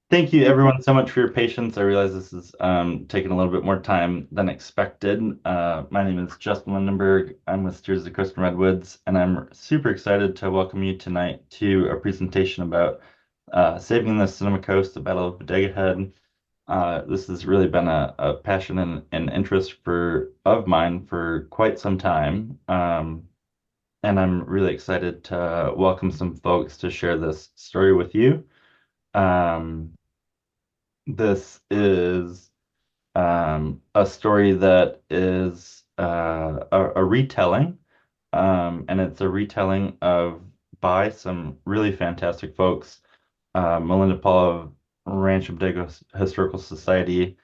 Thank you, everyone, so much for your patience. I realize this is taking a little bit more time than expected. My name is Justin Lindenberg. I'm with Steers of the Coast and Redwoods, and I'm super excited to welcome you tonight to a presentation about saving the Sonoma Coast, the Battle of Bodega Head. This has really been a passion and interest of mine for quite some time, and I'm really excited to welcome some folks to share this story with you. Um, This is a story that is a retelling, and it's a retelling of by some really fantastic folks. Melinda Paul of Rancho Bodega Historical Society,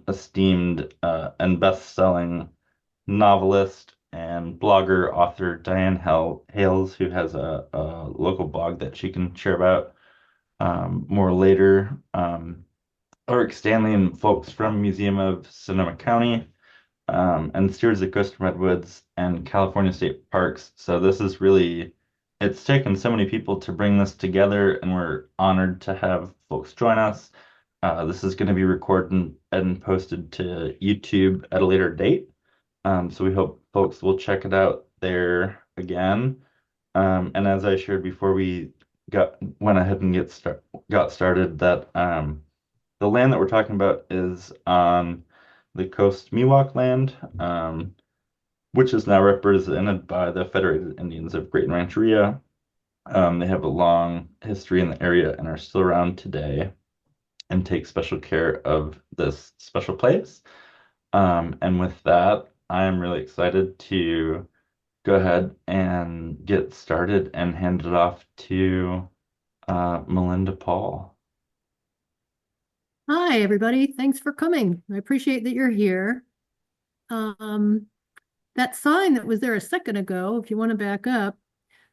esteemed and best-selling novelist and blogger, author Diane Hales, who has a local blog that she can share about more later. Ulrich Stanley and folks from Museum of Sonoma County, and Stewards of Coast Redwoods and California State Parks. So this is really, it's taken so many people to bring this together, and we're honored to have folks join us. This is going to be recorded and posted to YouTube at a later date. So we hope folks will check it out there again. And as I shared before we went ahead and got started, that the land that we're talking about is on the Coast Miwok land, which is now represented by the Federated Indians of Great Rancheria. They have a long history in the area and are still around today and take special care of this special place. And with that, I'm really excited to go ahead and get started and hand it off to Melinda Paul. Hi, everybody. Thanks for coming. I appreciate that you're here. Um, that sign that was there a second ago, if you want to back up,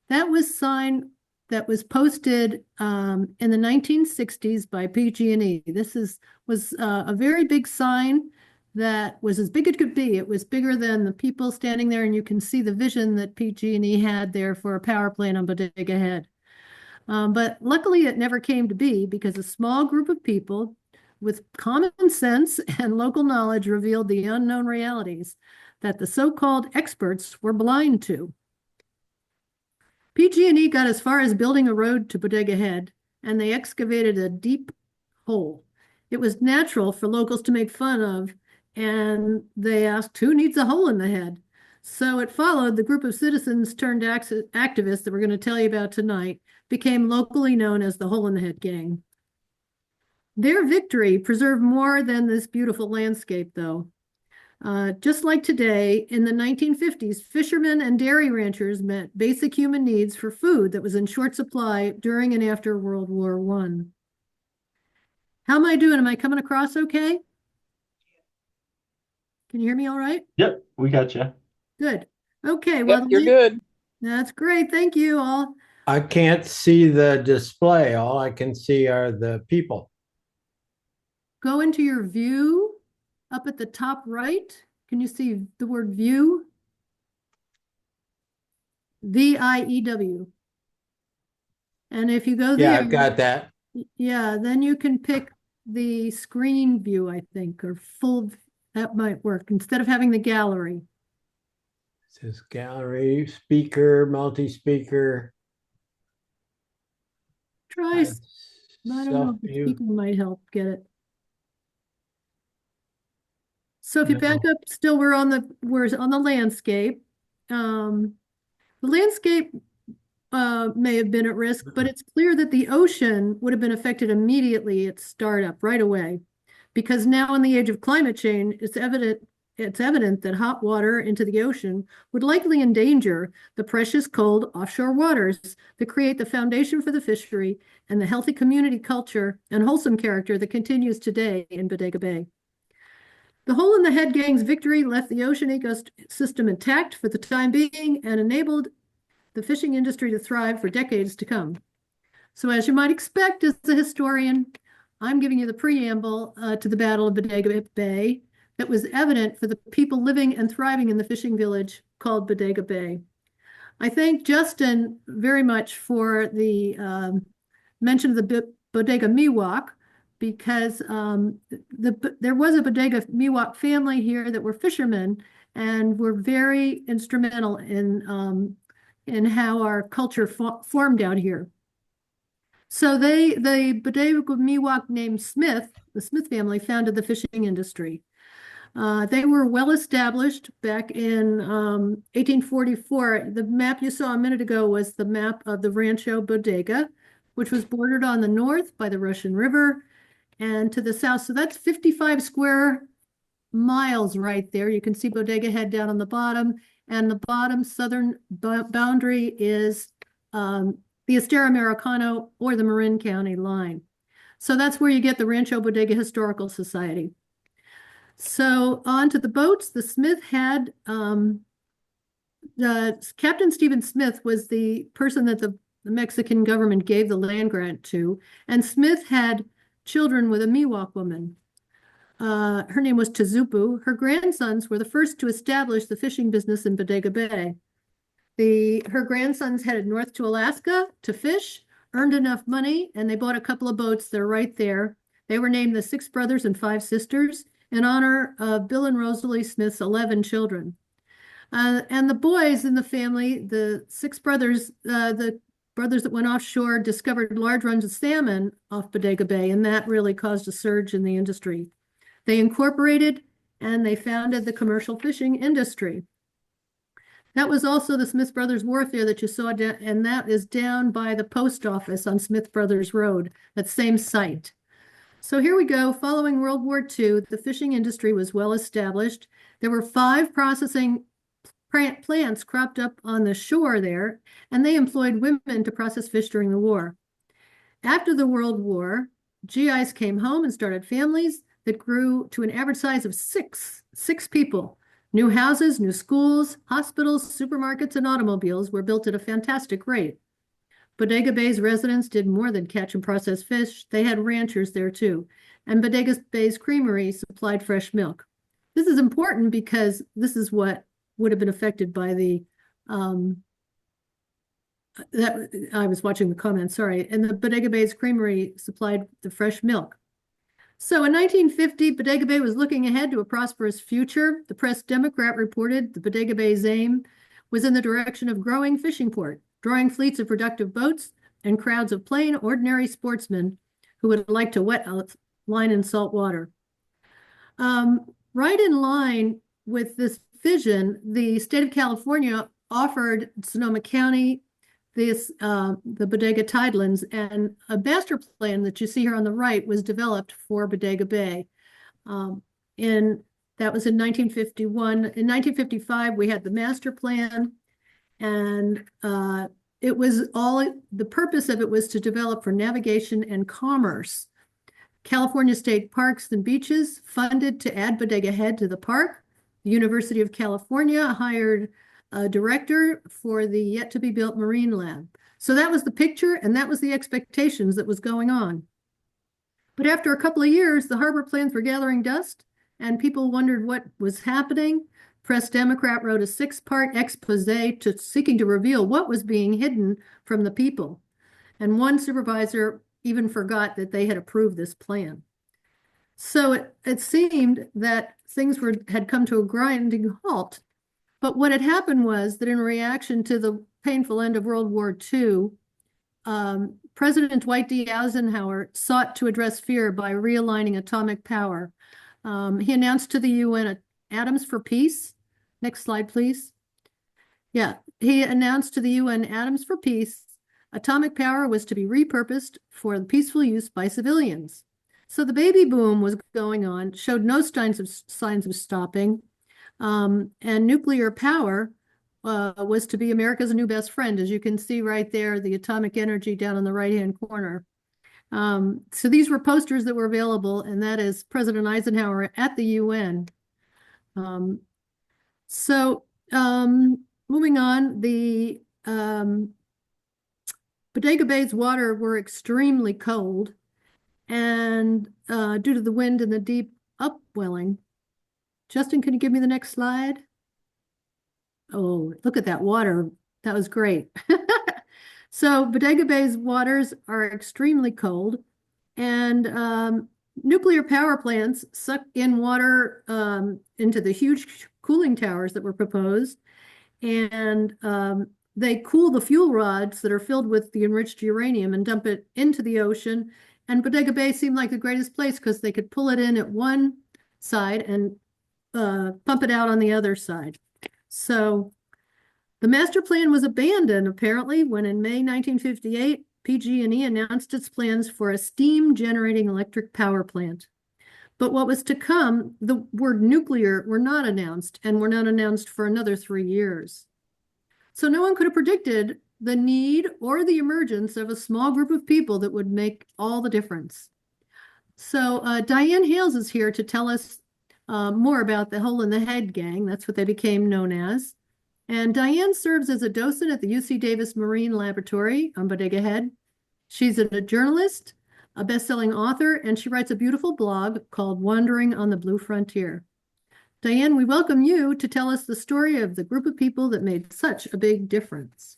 that was sign that was posted in the 1960s by PG&E. This was a very big sign that was as big as it could be. It was bigger than the people standing there, and you can see the vision that PG&E had there for a power plant on Bodega Head. But luckily, it never came to be because a small group of people with common sense and local knowledge revealed the unknown realities that the so-called experts were blind to. PG&E got as far as building a road to Bodega Head, and they excavated a deep hole. It was natural for locals to make fun of, and they asked, who needs a hole in the head? So it followed the group of citizens turned activists that we're going to tell you about tonight became locally known as the Hole in the Head Gang. Their victory preserved more than this beautiful landscape, though. Just like today, in the 1950s, fishermen and dairy ranchers met basic human needs for food that was in short supply during and after World War I. How am I doing? Am I coming across okay? Can you hear me all right? Yep, we got you. Good. Okay, Yep, you're good. that's great. Thank you all. I can't see the display. All I can see are the people. Go into your view up at the top right. Can you see the word view? VIEW. And if you go Yeah, there, I've got that. yeah, then you can pick the screen view, I think, or full, that might work instead of having the gallery. It says gallery, speaker, multi-speaker. Try, I don't know if the Self-view. speaker might help get it. So if you back No. up, still we're on the landscape. The landscape may have been at risk, but it's clear that the ocean would have been affected immediately at startup right away. Because now in the age of climate change, it's evident that hot water into the ocean would likely endanger the precious cold offshore waters that create the foundation for the fishery and the healthy community culture and wholesome character that continues today in Bodega Bay. The Hole in the Head Gang's victory left the ocean ecosystem intact for the time being and enabled the fishing industry to thrive for decades to come. So as you might expect as a historian, I'm giving you the preamble to the Battle of Bodega Bay that was evident for the people living and thriving in the fishing village called Bodega Bay. I thank Justin very much for the mention of the Bodega Miwok, because there was a Bodega Miwok family here that were fishermen and were very instrumental in how our culture formed out here. So the Bodega Miwok named Smith, the Smith family, founded the fishing industry. They were well established back in 1844. The map you saw a minute ago was the map of the Rancho Bodega, which was bordered on the north by the Russian River and to the south. So that's 55 square miles right there. You can see Bodega Head down on the bottom, and the bottom southern boundary is the Estero Americano or the Marin County line. So that's where you get the Rancho Bodega Historical Society. So on to the boats. The Smith had, Captain Stephen Smith was the person that the Mexican government gave the land grant to, and Smith had children with a Miwok woman. Her name was Tezupu. Her grandsons were the first to establish the fishing business in Bodega Bay. Her grandsons headed north to Alaska to fish, earned enough money, and they bought a couple of boats. They're right there. They were named the Six Brothers and Five Sisters in honor of Bill and Rosalie Smith's 11 children. And the boys in the family, the six brothers, the brothers that went offshore discovered large runs of salmon off Bodega Bay, and that really caused a surge in the industry. They incorporated and they founded the commercial fishing industry. That was also the Smith Brothers Wharf there that you saw, and that is down by the post office on Smith Brothers Road, that same site. So here we go. Following World War II, the fishing industry was well established. There were 5 processing plants cropped up on the shore there, and they employed women to process fish during the war. After the World War, GIs came home and started families that grew to an average size of six people. New houses, new schools, hospitals, supermarkets, and automobiles were built at a fantastic rate. Bodega Bay's residents did more than catch and process fish. They had ranchers there too. And Bodega Bay's creamery supplied fresh milk. This is important because this is what would have been affected by the, I was watching the comments, sorry. And the Bodega Bay's creamery supplied the fresh milk. So in 1950, Bodega Bay was looking ahead to a prosperous future. The Press Democrat reported the Bodega Bay's aim was in the direction of growing fishing port, drawing fleets of productive boats and crowds of plain, ordinary sportsmen who would like to wet out line in salt water. Right in line with this vision, the state of California offered Sonoma County the Bodega Tidelands, and a master plan that you see here on the right was developed for Bodega Bay. That was in 1951. In 1955, we had the master plan, and it was the purpose of it was to develop for navigation and commerce. California State Parks and Beaches funded to add Bodega Head to the park. The University of California hired a director for the yet-to-be-built Marine Lab. So that was the picture, and that was the expectations that was going on. But after a couple of years, the harbor plans were gathering dust, and people wondered what was happening. Press Democrat wrote a 6-part expose seeking to reveal what was being hidden from the people. And one supervisor even forgot that they had approved this plan. So it seemed that things had come to a grinding halt. But what had happened was that in reaction to the painful end of World War II, President Dwight D. Eisenhower sought to address fear by realigning atomic power. He announced to the UN atoms for peace. Next slide, please. Yeah, he announced to the UN atoms for peace. Atomic power was to be repurposed for peaceful use by civilians. So the baby boom was going on, showed no signs of stopping. And nuclear power was to be America's new best friend, as you can see right there, the atomic energy down in the right-hand corner. So these were posters that were available, and that is President Eisenhower at the UN. Moving on, the Bodega Bay's water were extremely cold, and due to the wind and the deep upwelling. Justin, can you give me the next slide? Oh, look at that water. That was great. So Bodega Bay's waters are extremely cold. And nuclear power plants suck in water into the huge cooling towers that were proposed. And they cool the fuel rods that are filled with the enriched uranium and dump it into the ocean. And Bodega Bay seemed like the greatest place because they could pull it in at one side and pump it out on the other side. So the master plan was abandoned apparently when in May 1958, PG&E announced its plans for a steam generating electric power plant. But what was to come, the word nuclear were not announced and were not announced for another 3 years. So no one could have predicted the need or the emergence of a small group of people that would make all the difference. So Diane Hales is here to tell us more about the Hole in the Head gang. That's what they became known as. And Diane serves as a docent at the UC Davis Marine Laboratory on Bodega Head. She's a journalist, a best-selling author, and she writes a beautiful blog called Wandering on the Blue Frontier. Diane, we welcome you to tell us the story of the group of people that made such a big difference.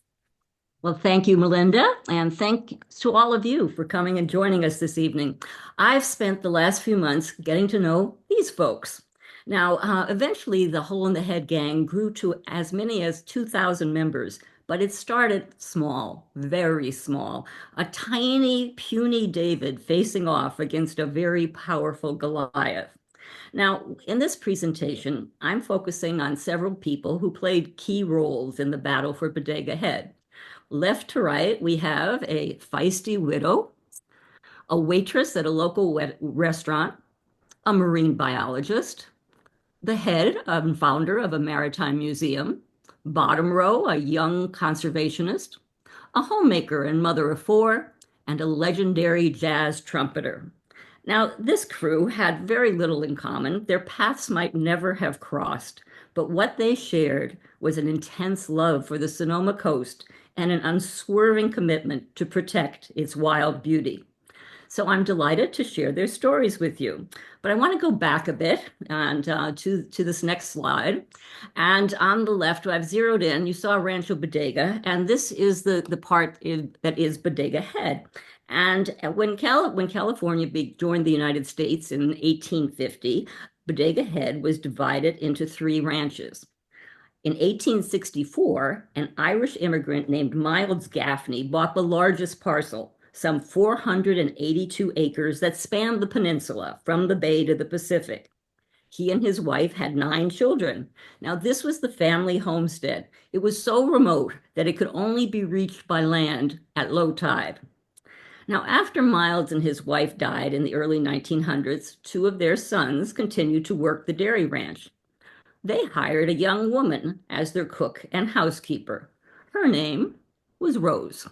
Well, thank you, Melinda, and thanks to all of you for coming and joining us this evening. I've spent the last few months getting to know these folks. Now, eventually, the Hole in the Head gang grew to as many as 2,000 members, but it started small, very small, a tiny, puny David facing off against a very powerful Goliath. Now, in this presentation, I'm focusing on several people who played key roles in the battle for Bodega Head. Left to right, we have a feisty widow, a waitress at a local restaurant, a marine biologist, the head and founder of a maritime museum, bottom row, a young conservationist, a homemaker and mother of four, and a legendary jazz trumpeter. Now, this crew had very little in common. Their paths might never have crossed, but what they shared was an intense love for the Sonoma coast and an unswerving commitment to protect its wild beauty. So I'm delighted to share their stories with you. But I want to go back a bit and to this next slide. And on the left, I've zeroed in, you saw Rancho Bodega, and this is the part that is Bodega Head. And when California joined the United States in 1850, Bodega Head was divided into 3 ranches. In 1864, an Irish immigrant named Miles Gaffney bought the largest parcel, some 482 acres that spanned the peninsula from the bay to the Pacific. He and his wife had 9 children. Now, this was the family homestead. It was so remote that it could only be reached by land at low tide. Now, after Miles and his wife died in the early 1900s, 2 of their sons continued to work the dairy ranch. They hired a young woman as their cook and housekeeper. Her name was Rose.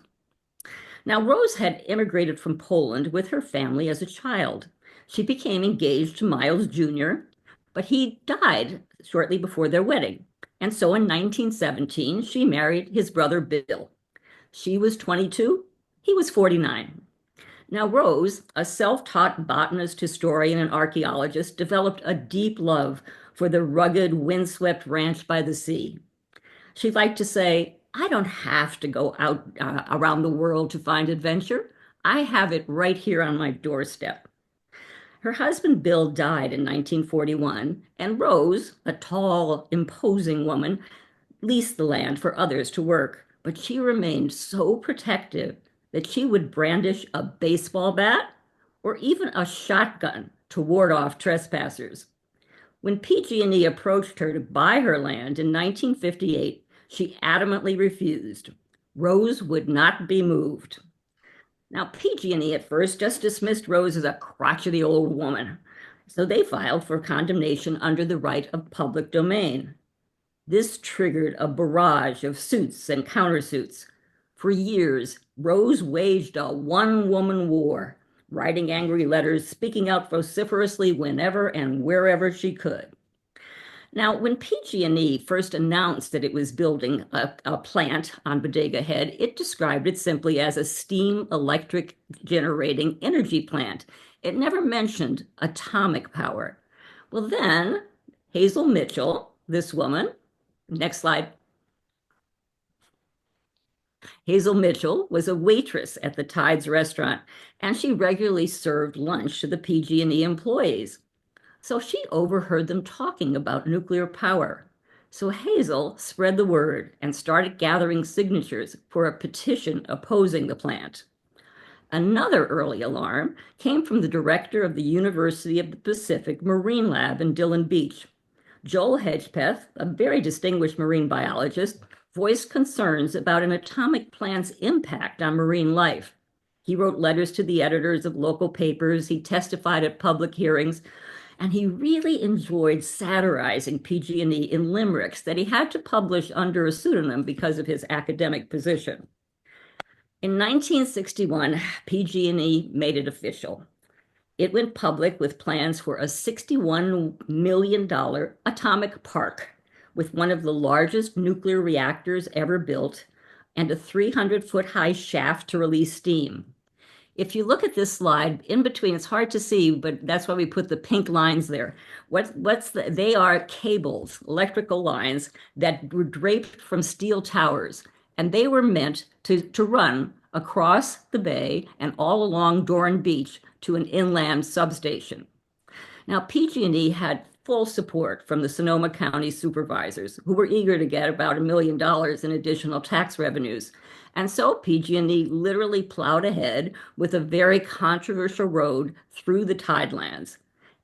Now, Rose had immigrated from Poland with her family as a child. She became engaged to Miles Jr., but he died shortly before their wedding. And so in 1917, she married his brother Bill. She was 22, he was 49. Now, Rose, a self-taught botanist, historian, and archaeologist, developed a deep love for the rugged, windswept ranch by the sea. She liked to say, I don't have to go out around the world to find adventure. I have it right here on my doorstep. Her husband, Bill, died in 1941, and Rose, a tall, imposing woman, leased the land for others to work. But she remained so protective that she would brandish a baseball bat or even a shotgun to ward off trespassers. When PG&E approached her to buy her land in 1958, she adamantly refused. Rose would not be moved. Now, PG&E at first just dismissed Rose as a crotchety old woman, so they filed for condemnation under the right of public domain. This triggered a barrage of suits and countersuits. For years, Rose waged a one-woman war, writing angry letters, speaking out vociferously whenever and wherever she could. Now, when PG&E first announced that it was building a plant on Bodega Head, it described it simply as a steam electric generating energy plant. It never mentioned atomic power. Well, then Hazel Mitchell, this woman, next slide, Hazel Mitchell was a waitress at the Tides restaurant, and she regularly served lunch to the PG&E employees. So she overheard them talking about nuclear power. So Hazel spread the word and started gathering signatures for a petition opposing the plant. Another early alarm came from the director of the University of the Pacific Marine Lab in Doran Beach. Joel Hedgepeth, a very distinguished marine biologist, voiced concerns about an atomic plant's impact on marine life. He wrote letters to the editors of local papers, he testified at public hearings, and he really enjoyed satirizing PG&E in limericks that he had to publish under a pseudonym because of his academic position. In 1961, PG&E made it official. It went public with plans for a $61 million atomic park with one of the largest nuclear reactors ever built and a 300-foot high shaft to release steam. If you look at this slide, in between, it's hard to see, but that's why we put the pink lines there. They are cables, electrical lines that were draped from steel towers, and they were meant to run across the bay and all along Doran Beach to an inland substation. Now, PG&E had full support from the Sonoma County supervisors, who were eager to get about $1 million in additional tax revenues. And so PG&E literally plowed ahead with a very controversial road through the tidelands.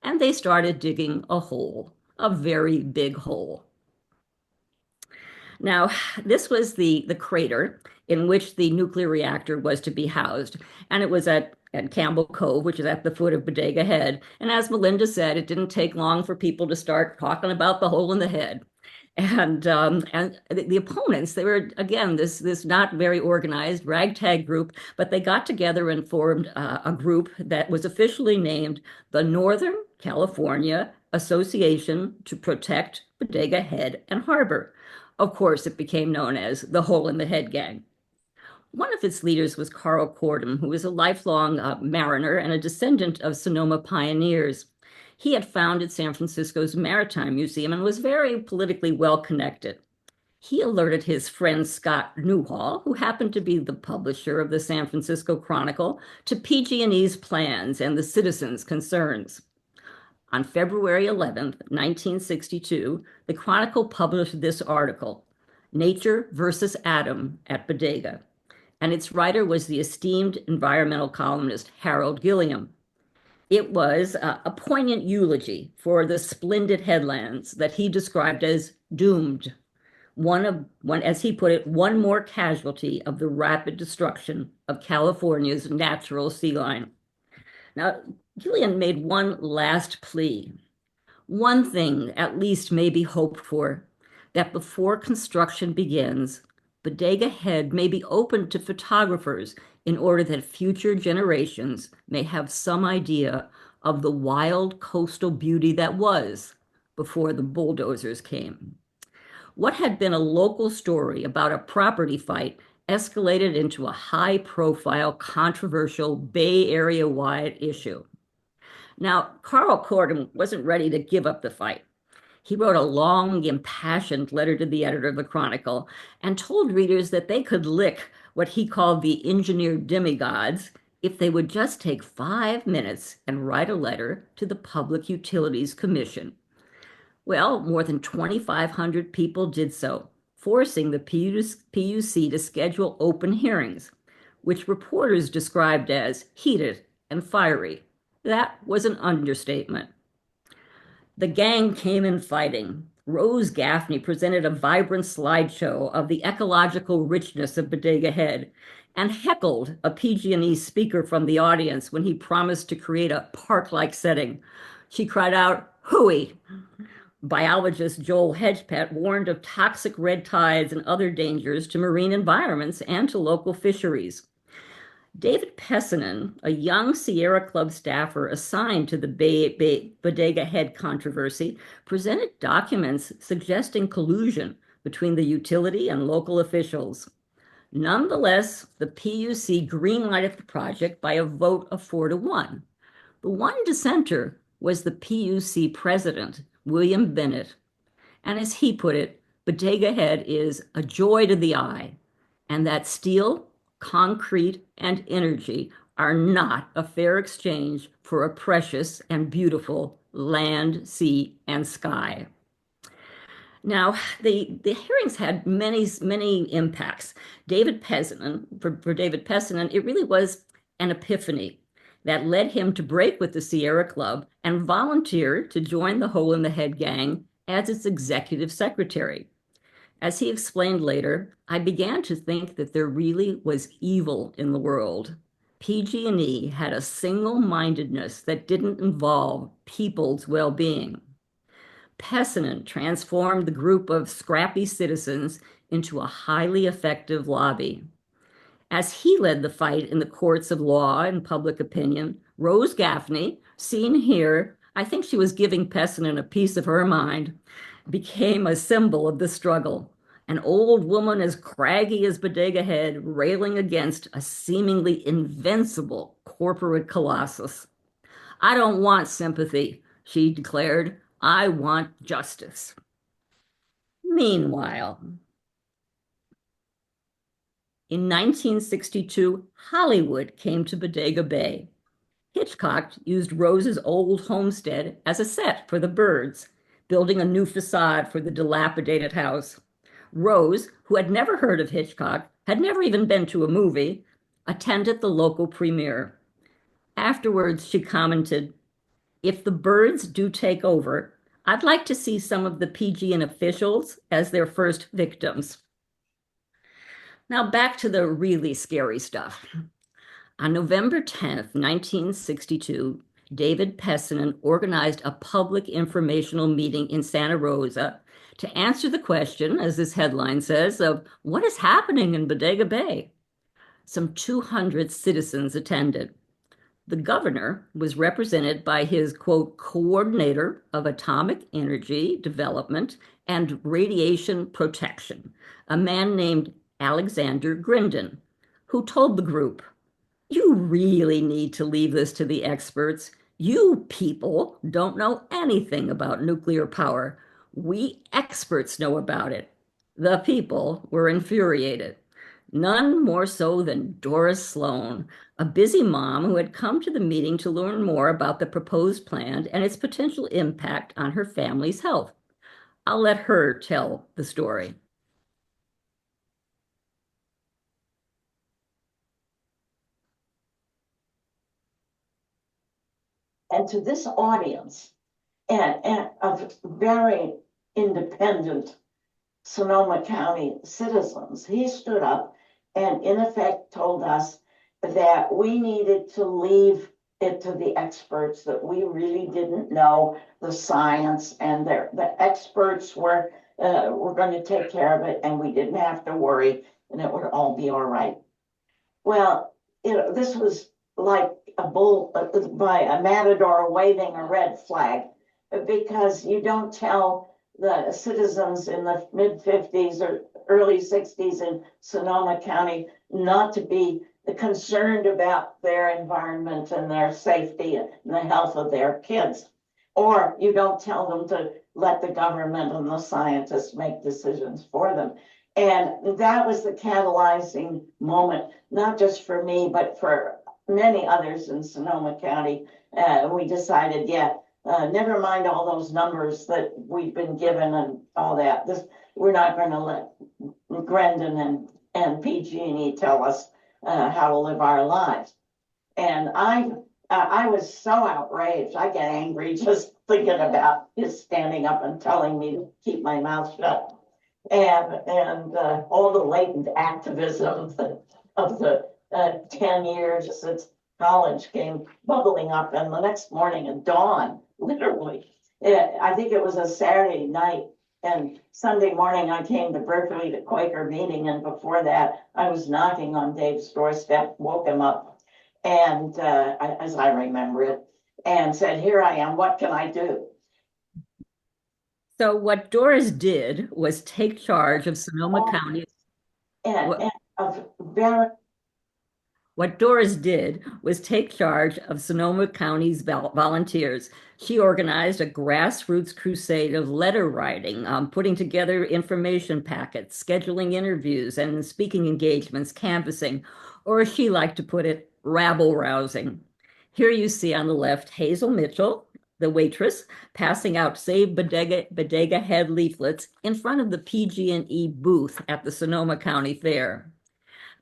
And they started digging a hole, a very big hole. Now, this was the crater in which the nuclear reactor was to be housed. And it was at Campbell Cove, which is at the foot of Bodega Head. And as Melinda said, it didn't take long for people to start talking about the hole in the head. And the opponents, they were, again, this not very organized ragtag group, but they got together and formed a group that was officially named the Northern California Association to Protect Bodega Head and Harbor. Of course, it became known as the Hole in the Head Gang. One of its leaders was Carl Cordum, who was a lifelong mariner and a descendant of Sonoma pioneers. He had founded San Francisco's Maritime Museum and was very politically well-connected. He alerted his friend Scott Newhall, who happened to be the publisher of the San Francisco Chronicle, to PG&E's plans and the citizens' concerns. On February 11, 1962, the Chronicle published this article, Nature versus Atom at Bodega, and its writer was the esteemed environmental columnist Harold Gilliam. It was a poignant eulogy for the splendid headlands that he described as doomed. As he put it, one more casualty of the rapid destruction of California's natural sea line. Now, Gilliam made one last plea. One thing at least may be hoped for, that before construction begins, Bodega Head may be open to photographers in order that future generations may have some idea of the wild coastal beauty that was before the bulldozers came. What had been a local story about a property fight escalated into a high-profile, controversial Bay Area-wide issue. Now, Carl Cordum wasn't ready to give up the fight. He wrote a long, impassioned letter to the editor of the Chronicle and told readers that they could lick what he called the engineered demigods if they would just take 5 minutes and write a letter to the Public Utilities Commission. Well, more than 2,500 people did so, forcing the PUC to schedule open hearings, which reporters described as heated and fiery. That was an understatement. The gang came in fighting. Rose Gaffney presented a vibrant slideshow of the ecological richness of Bodega Head and heckled a PG&E speaker from the audience when he promised to create a park-like setting. She cried out, "Hooey!" Biologist Joel Hedgepeth warned of toxic red tides and other dangers to marine environments and to local fisheries. David Pessinen, a young Sierra Club staffer assigned to the Bodega Head controversy, presented documents suggesting collusion between the utility and local officials. Nonetheless, the PUC greenlighted the project by a vote of 4-1. The one dissenter was the PUC president, William Bennett. And as he put it, Bodega Head is a joy to the eye and that steel, concrete, and energy are not a fair exchange for a precious and beautiful land, sea, and sky. Now, the hearings had many impacts. David Peasinen, for David Peasinen, it really was an epiphany that led him to break with the Sierra Club and volunteer to join the Hole in the Head gang as its executive secretary. As he explained later, I began to think that there really was evil in the world. PG&E had a single-mindedness that didn't involve people's well-being. Peasinen transformed the group of scrappy citizens into a highly effective lobby. As he led the fight in the courts of law and public opinion, Rose Gaffney, seen here, I think she was giving Peasinen a piece of her mind, became a symbol of the struggle. An old woman as craggy as Bodega Head railing against a seemingly invincible corporate colossus. I don't want sympathy, she declared. I want justice. Meanwhile, in 1962, Hollywood came to Bodega Bay. Hitchcock used Rose's old homestead as a set for the birds, building a new facade for the dilapidated house. Rose, who had never heard of Hitchcock, had never even been to a movie, attended the local premiere. Afterwards, she commented, "If the birds do take over, I'd like to see some of the PG&E officials as their first victims." Now back to the really scary stuff. On November 10th, 1962, David Peasinen organized a public informational meeting in Santa Rosa to answer the question, as this headline says, of what is happening in Bodega Bay. Some 200 citizens attended. The governor was represented by his, quote, coordinator of atomic energy development and radiation protection, a man named Alexander Grindon, who told the group, "You really need to leave this to the experts. You people don't know anything about nuclear power. We experts know about it." The people were infuriated. None more so than Doris Sloan, a busy mom who had come to the meeting to learn more about the proposed plan and its potential impact on her family's health. I'll let her tell the story. And to this audience, and of very independent Sonoma County citizens, he stood up and in effect told us that we needed to leave it to the experts, that we really didn't know the science, and the experts were going to take care of it, and we didn't have to worry, and it would all be all right. Well, this was like a bull by a matador waving a red flag, because you don't tell the citizens in the mid 50s or early 60s in Sonoma County not to be concerned about their environment and their safety and the health of their kids. Or you don't tell them to let the government and the scientists make decisions for them. And that was the catalyzing moment, not just for me, but for many others in Sonoma County. We decided, never mind all those numbers that we've been given and all that. We're not going to let Grendon and PG&E tell us how to live our lives. And I was so outraged. I get angry just thinking about his standing up and telling me to keep my mouth shut. And all the latent activism of the 10 years since college came bubbling up. And the next morning at dawn, literally, I think it was a Saturday night, and Sunday morning I came to Berkeley to Quaker meeting, and before that I was knocking on Dave's doorstep, woke him up, and as I remember it, and said, "Here I am, what can I do?" So what Doris did was take charge of Sonoma County. And of very What Doris did was take charge of Sonoma County's volunteers. She organized a grassroots crusade of letter writing, putting together information packets, scheduling interviews and speaking engagements, canvassing, or as she liked to put it, rabble rousing. Here you see on the left Hazel Mitchell, the waitress, passing out Save Bodega Head leaflets in front of the PG&E booth at the Sonoma County Fair.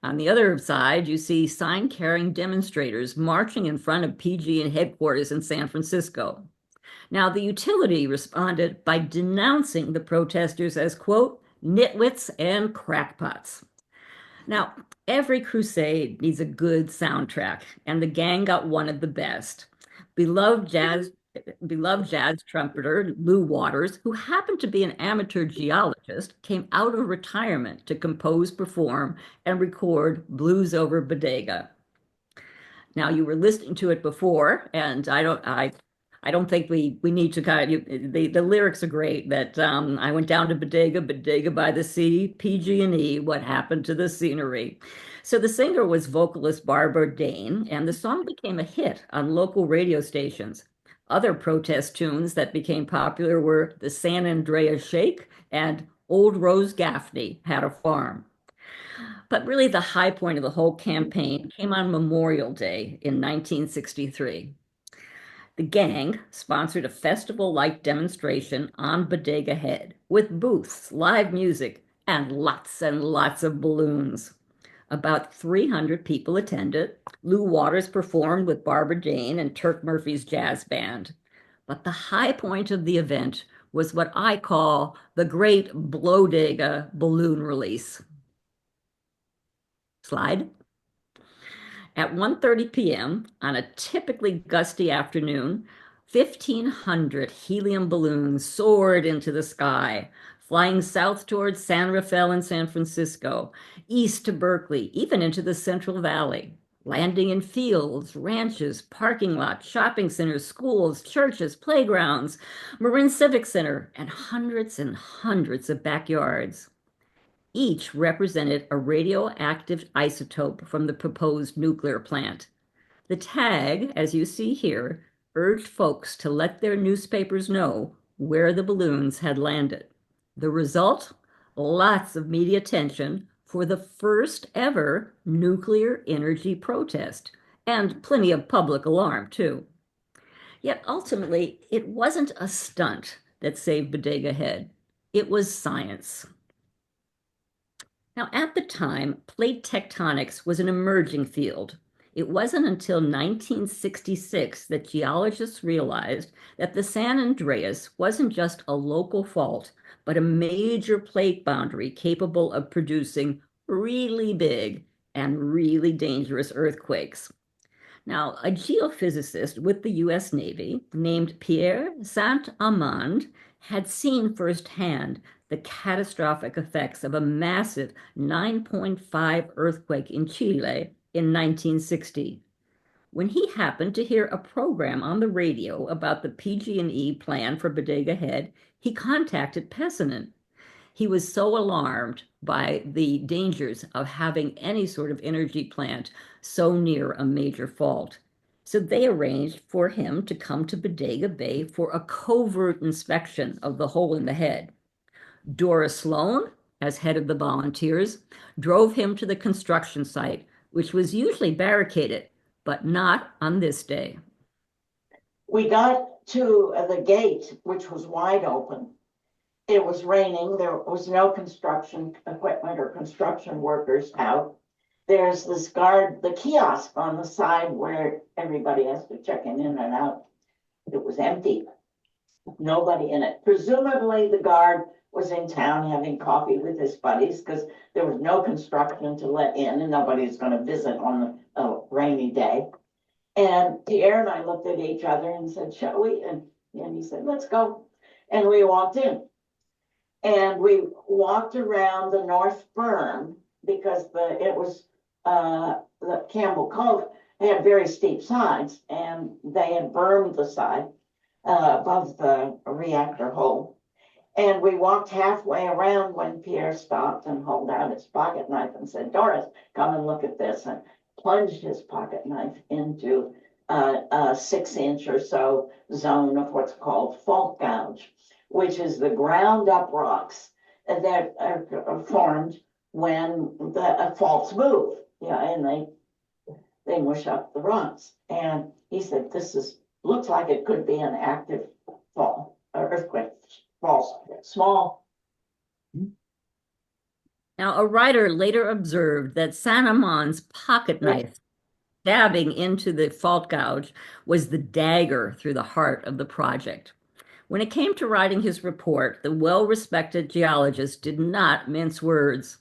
On the other side, you see sign-carrying demonstrators marching in front of PG&E headquarters in San Francisco. Now, the utility responded by denouncing the protesters as, quote, nitwits and crackpots. Now, every crusade needs a good soundtrack, and the gang got one of the best. Beloved jazz trumpeter Lou Waters, who happened to be an amateur geologist, came out of retirement to compose, perform, and record Blues Over Bodega. Now, you were listening to it before, and I don't think we need to the lyrics are great. That I went down to Bodega by the sea, PG&E, what happened to the scenery? So the singer was vocalist Barbara Dane, and the song became a hit on local radio stations. Other protest tunes that became popular were the San Andreas Shake and Old Rose Gaffney Had a Farm. But really the high point of the whole campaign came on Memorial Day in 1963. The gang sponsored a festival-like demonstration on Bodega Head with booths, live music, and lots of balloons. About 300 people attended. Lou Waters performed with Barbara Dane and Turk Murphy's jazz band. But the high point of the event was what I call the Great Bodega balloon release. Slide. At 1:30 p.m. on a typically gusty afternoon, 1,500 helium balloons soared into the sky, flying south towards San Rafael and San Francisco, east to Berkeley, even into the Central Valley, landing in fields, ranches, parking lots, shopping centers, schools, churches, playgrounds, Marin Civic Center, and hundreds of backyards. Each represented a radioactive isotope from the proposed nuclear plant. The tag, as you see here, urged folks to let their newspapers know where the balloons had landed. The result? Lots of media attention for the first ever nuclear energy protest, and plenty of public alarm, too. Yet ultimately, it wasn't a stunt that saved Bodega Head. It was science. Now, at the time, plate tectonics was an emerging field. It wasn't until 1966 that geologists realized that the San Andreas wasn't just a local fault, but a major plate boundary capable of producing really big and really dangerous earthquakes. Now, a geophysicist with the US Navy named Pierre Saint-Amand had seen firsthand the catastrophic effects of a massive 9.5 earthquake in Chile in 1960. When he happened to hear a program on the radio about the PG&E plan for Bodega Head, he contacted Pessinen. He was so alarmed by the dangers of having any sort of energy plant so near a major fault. So they arranged for him to come to Bodega Bay for a covert inspection of the hole in the head. Doris Sloan, as head of the volunteers, drove him to the construction site, which was usually barricaded, but not on this day. We got to the gate, which was wide open. It was raining. There was no construction equipment or construction workers out. There's this guard, the kiosk on the side where everybody has to check in and out. It was empty. Nobody in it. Presumably the guard was in town having coffee with his buddies because there was no construction to let in and nobody's going to visit on a rainy day. And Pierre and I looked at each other and said, shall we? And he said, let's go. And we walked in. And we walked around the north berm because it was the Campbell Cove had very steep sides, and they had bermed the side above the reactor hole. And we walked halfway around when Pierre stopped and held out his pocket knife and said, Doris, come and look at this. And plunged his pocket knife into a 6-inch or so zone of what's called fault gouge, which is the ground up rocks that are formed when the faults move. Yeah, and they mush up the rocks. And he said, looks like it could be an active fault or earthquake fault, small. Now, a writer later observed that Sanamon's pocket knife stabbing into the fault gouge was the dagger through the heart of the project. When it came to writing his report, the well-respected geologist did not mince words.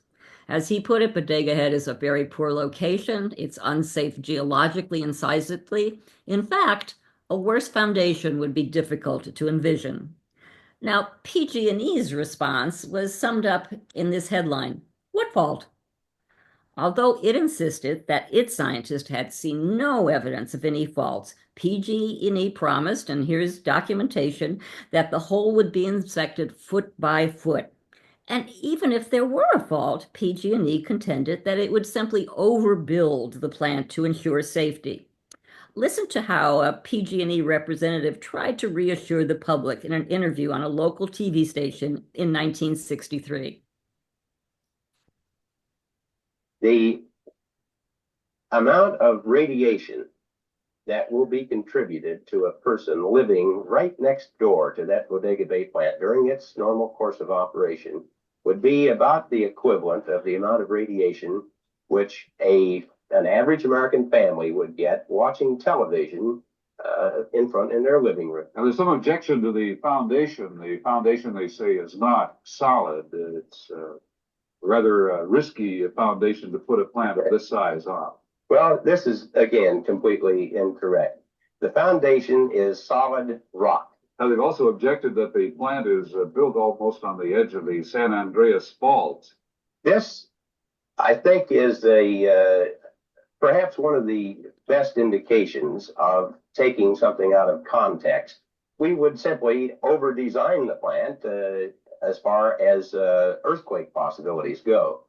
As he put it, Bodega Head is a very poor location. It's unsafe geologically and seismically. In fact, a worse foundation would be difficult to envision. Now, PG&E's response was summed up in this headline: "What fault?" Although it insisted that its scientists had seen no evidence of any faults, PG&E promised, and here's documentation, that the hole would be inspected foot by foot. And even if there were a fault, PG&E contended that it would simply overbuild the plant to ensure safety. Listen to how a PG&E representative tried to reassure the public in an interview on a local TV station in 1963. The amount of radiation that will be contributed to a person living right next door to that Bodega Bay plant during its normal course of operation would be about the equivalent of the amount of radiation which an average American family would get watching television in their living room. Now, there's some objection to the foundation. The foundation, they say, is not solid. It's rather risky foundation to put a plant of this size on. Well, this is, again, completely incorrect. The foundation is solid rock. Now, they've also objected that the plant is built almost on the edge of the San Andreas Fault. This, I think, is perhaps one of the best indications of taking something out of context. We would simply over-design the plant as far as earthquake possibilities go.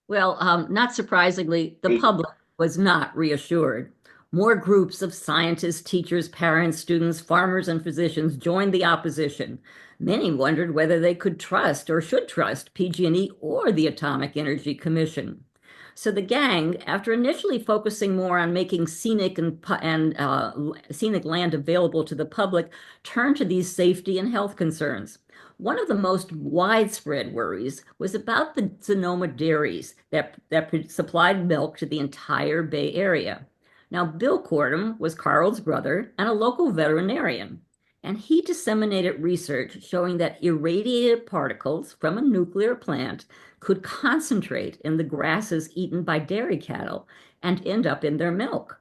Well, not surprisingly, the public was not reassured. More groups of scientists, teachers, parents, students, farmers, and physicians joined the opposition. Many wondered whether they could trust or should trust PG&E or the Atomic Energy Commission. So the gang, after initially focusing more on making scenic scenic land available to the public, turned to these safety and health concerns. One of the most widespread worries was about the Sonoma dairies that supplied milk to the entire Bay Area. Now, Bill Cordham was Carl's brother and a local veterinarian, and he disseminated research showing that irradiated particles from a nuclear plant could concentrate in the grasses eaten by dairy cattle and end up in their milk.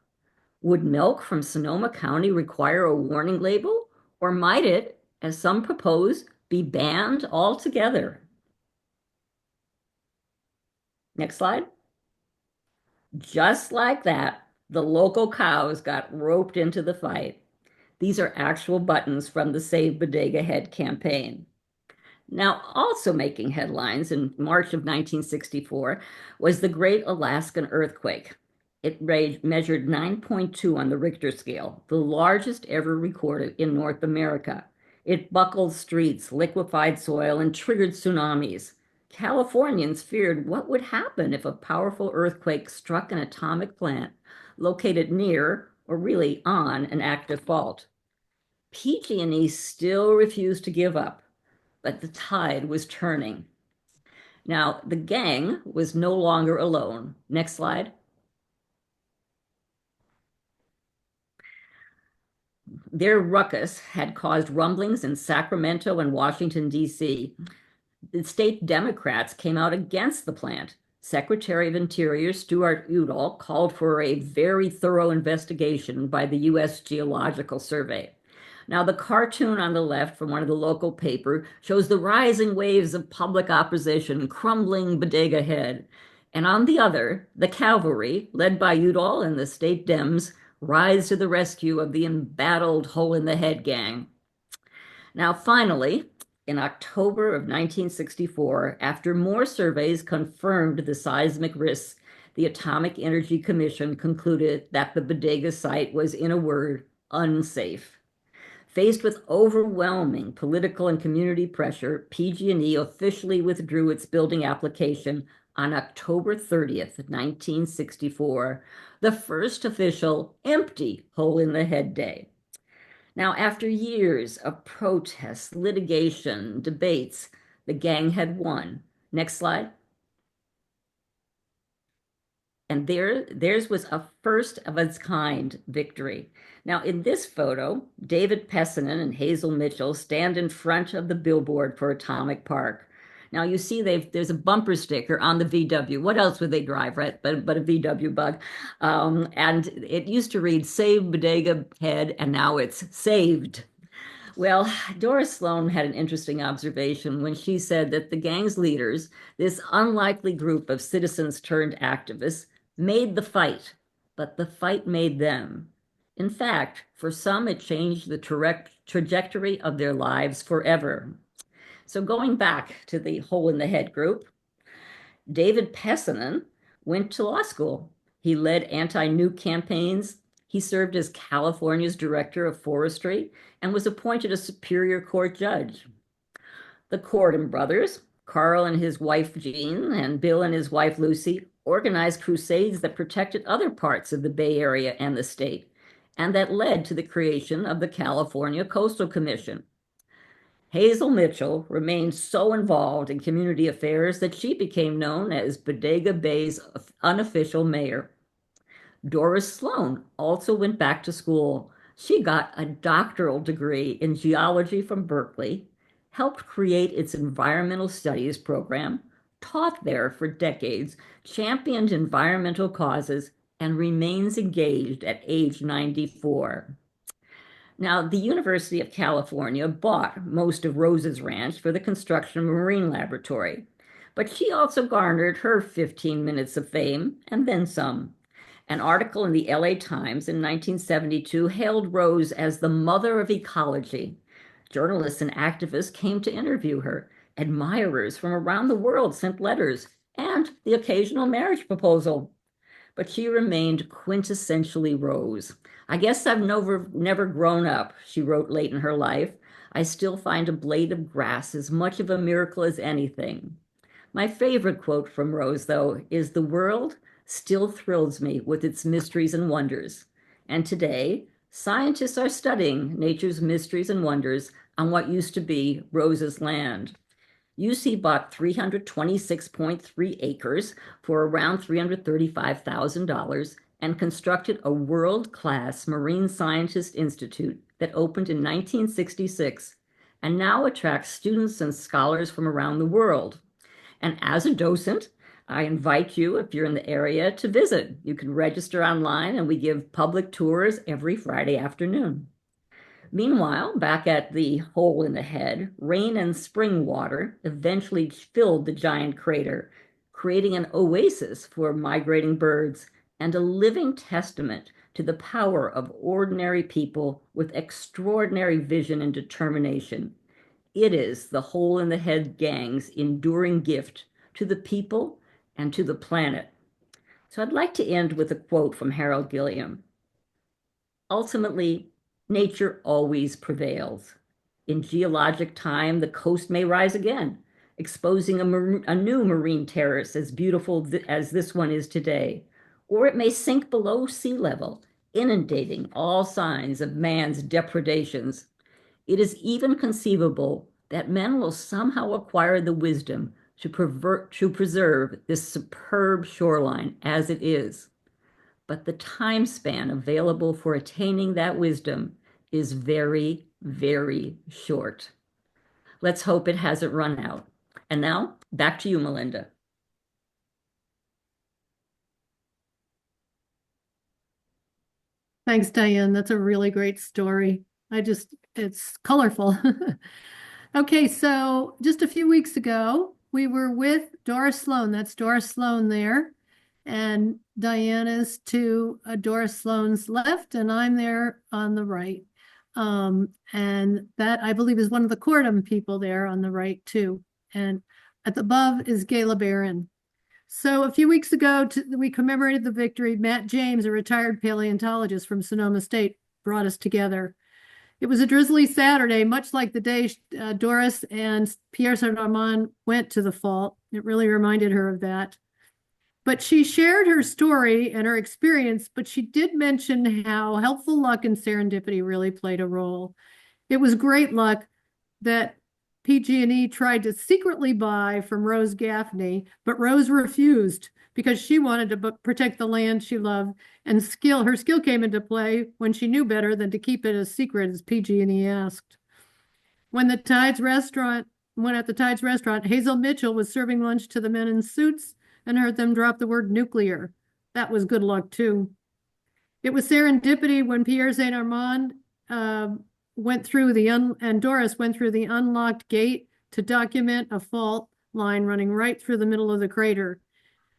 Would milk from Sonoma County require a warning label, or might it, as some propose, be banned altogether? Next slide. Just like that, the local cows got roped into the fight. These are actual buttons from the Save Bodega Head campaign. Now, also making headlines in March of 1964 was the Great Alaskan Earthquake. It measured 9.2 on the Richter scale, the largest ever recorded in North America. It buckled streets, liquefied soil, and triggered tsunamis. Californians feared what would happen if a powerful earthquake struck an atomic plant located near, or really on, an active fault. PG&E still refused to give up, but the tide was turning. Now, the gang was no longer alone. Next slide. Their ruckus had caused rumblings in Sacramento and Washington, D.C. The state Democrats came out against the plant. Secretary of Interior Stuart Udall called for a very thorough investigation by the U.S. Geological Survey. Now, the cartoon on the left from one of the local papers shows the rising waves of public opposition crumbling Bodega Head. And on the other, the cavalry, led by Udall and the state Dems, rise to the rescue of the embattled hole-in-the-head gang. Now, finally, in October of 1964, after more surveys confirmed the seismic risks, the Atomic Energy Commission concluded that the bodega site was, in a word, unsafe. Faced with overwhelming political and community pressure, PG&E officially withdrew its building application on October 30th, 1964, the first official empty hole in the head day. Now, after years of protests, litigation, debates, the gang had won. Next slide. And theirs was a first of its kind victory. Now, in this photo, David Pessinen and Hazel Mitchell stand in front of the billboard for Atomic Park. Now, you see there's a bumper sticker on the VW. What else would they drive, right? But a VW bug. And it used to read, Save Bodega Head, and now it's saved. Well, Doris Sloan had an interesting observation when she said that the gang's leaders, this unlikely group of citizens turned activists, made the fight, but the fight made them. In fact, for some, it changed the trajectory of their lives forever. So going back to the hole in the head group, David Pessinen went to law school. He led anti-nuke campaigns. He served as California's director of forestry and was appointed a Superior Court judge. The Cordon brothers, Carl and his wife Jean, and Bill and his wife Lucy, organized crusades that protected other parts of the Bay Area and the state, and that led to the creation of the California Coastal Commission. Hazel Mitchell remained so involved in community affairs that she became known as Bodega Bay's unofficial mayor. Doris Sloan also went back to school. She got a doctoral degree in geology from Berkeley, helped create its environmental studies program, taught there for decades, championed environmental causes, and remains engaged at age 94. Now, the University of California bought most of Rose's ranch for the construction of a marine laboratory, but she also garnered her 15 minutes of fame and then some. An article in the LA Times in 1972 hailed Rose as the mother of ecology. Journalists and activists came to interview her. Admirers from around the world sent letters and the occasional marriage proposal. But she remained quintessentially Rose. I guess I've never grown up, she wrote late in her life. I still find a blade of grass as much of a miracle as anything. My favorite quote from Rose, though, is the world still thrills me with its mysteries and wonders. And today, scientists are studying nature's mysteries and wonders on what used to be Rose's land. UC bought 326.3 acres for around $335,000 and constructed a world-class marine scientist institute that opened in 1966 and now attracts students and scholars from around the world. And as a docent, I invite you, if you're in the area, to visit. You can register online, and we give public tours every Friday afternoon. Meanwhile, back at the hole in the head, rain and spring water eventually filled the giant crater, creating an oasis for migrating birds and a living testament to the power of ordinary people with extraordinary vision and determination. It is the hole in the head gang's enduring gift to the people and to the planet. So I'd like to end with a quote from Harold Gilliam. Ultimately, nature always prevails. In geologic time, the coast may rise again, exposing a new marine terrace as beautiful as this one is today, or it may sink below sea level, inundating all signs of man's depredations. It is even conceivable that men will somehow acquire the wisdom to preserve this superb shoreline as it is. But the time span available for attaining that wisdom is very, very short. Let's hope it hasn't run out. And now, back to you, Melinda. Thanks, Diane. That's a really great story. It's colorful. Okay, so just a few weeks ago, we were with Doris Sloan. That's Doris Sloan there. And Diana's to Doris Sloan's left, and I'm there on the right. And that, I believe, is one of the Cordon people there on the right, too. And at the above is Gayla Barron. So a few weeks ago, we commemorated the victory. Matt James, a retired paleontologist from Sonoma State, brought us together. It was a drizzly Saturday, much like the day Doris and Pierre Saint-Armand went to the fault. It really reminded her of that. But she shared her story and her experience, but she did mention how helpful luck and serendipity really played a role. It was great luck that PG&E tried to secretly buy from Rose Gaffney, but Rose refused because she wanted to protect the land she loved, and her skill came into play when she knew better than to keep it as secret as PG&E asked. When at the Tides restaurant, Hazel Mitchell was serving lunch to the men in suits and heard them drop the word nuclear. That was good luck too. It was serendipity when Pierre Saint-Armand and Doris went through the unlocked gate to document a fault line running right through the middle of the crater.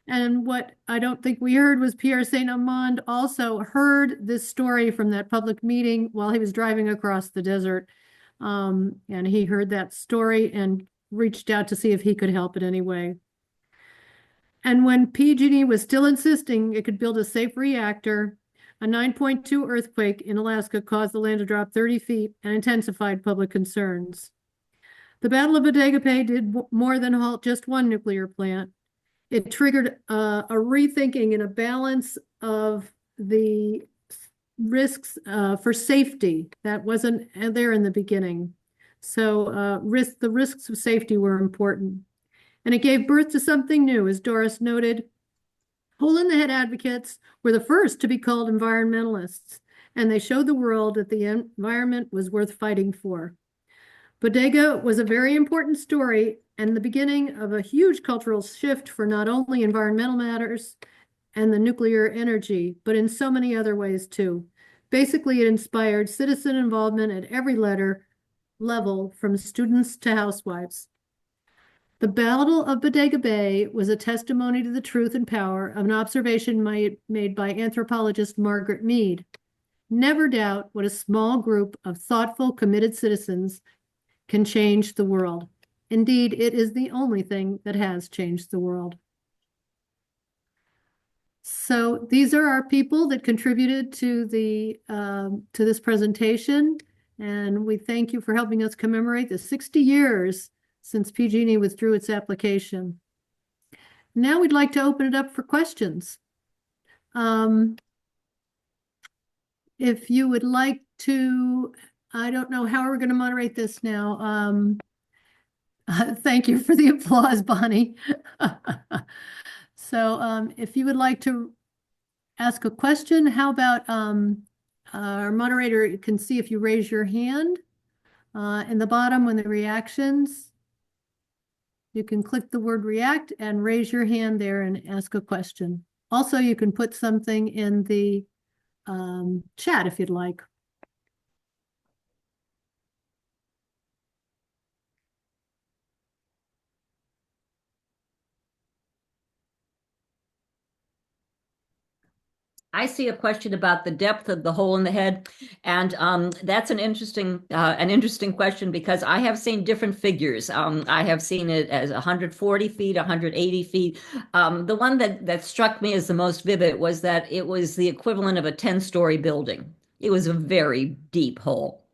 And what I don't think we heard was Pierre Saint-Armand also heard this story from that public meeting while he was driving across the desert. And he heard that story and reached out to see if he could help in any way. And when PG&E was still insisting it could build a safe reactor, a 9.2 earthquake in Alaska caused the land to drop 30 feet and intensified public concerns. The Battle of Bodega Bay did more than halt just one nuclear plant. It triggered a rethinking and a balance of the risks for safety that wasn't there in the beginning. So the risks of safety were important. And it gave birth to something new, as Doris noted. Hole-in-the-head advocates were the first to be called environmentalists, and they showed the world that the environment was worth fighting for. Bodega was a very important story and the beginning of a huge cultural shift for not only environmental matters and the nuclear energy, but in so many other ways too. Basically, it inspired citizen involvement at every level, from students to housewives. The Battle of Bodega Bay was a testimony to the truth and power of an observation made by anthropologist Margaret Mead. Never doubt what a small group of thoughtful, committed citizens can change the world. Indeed, it is the only thing that has changed the world. So these are our people that contributed to this presentation, and we thank you for helping us commemorate the 60 years since PG&E withdrew its application. Now we'd like to open it up for questions. If you would like to, I don't know how we're going to moderate this now. Thank you for the applause, Bonnie. So if you would like to ask a question, how about our moderator can see if you raise your hand in the bottom when the reactions. You can click the word react and raise your hand there and ask a question. Also, you can put something in the chat if you'd like. I see a question about the depth of the hole in the head, and that's an interesting question because I have seen different figures. I have seen it as 140 feet, 180 feet. The one that struck me as the most vivid was that it was the equivalent of a 10-story building. It was a very deep hole.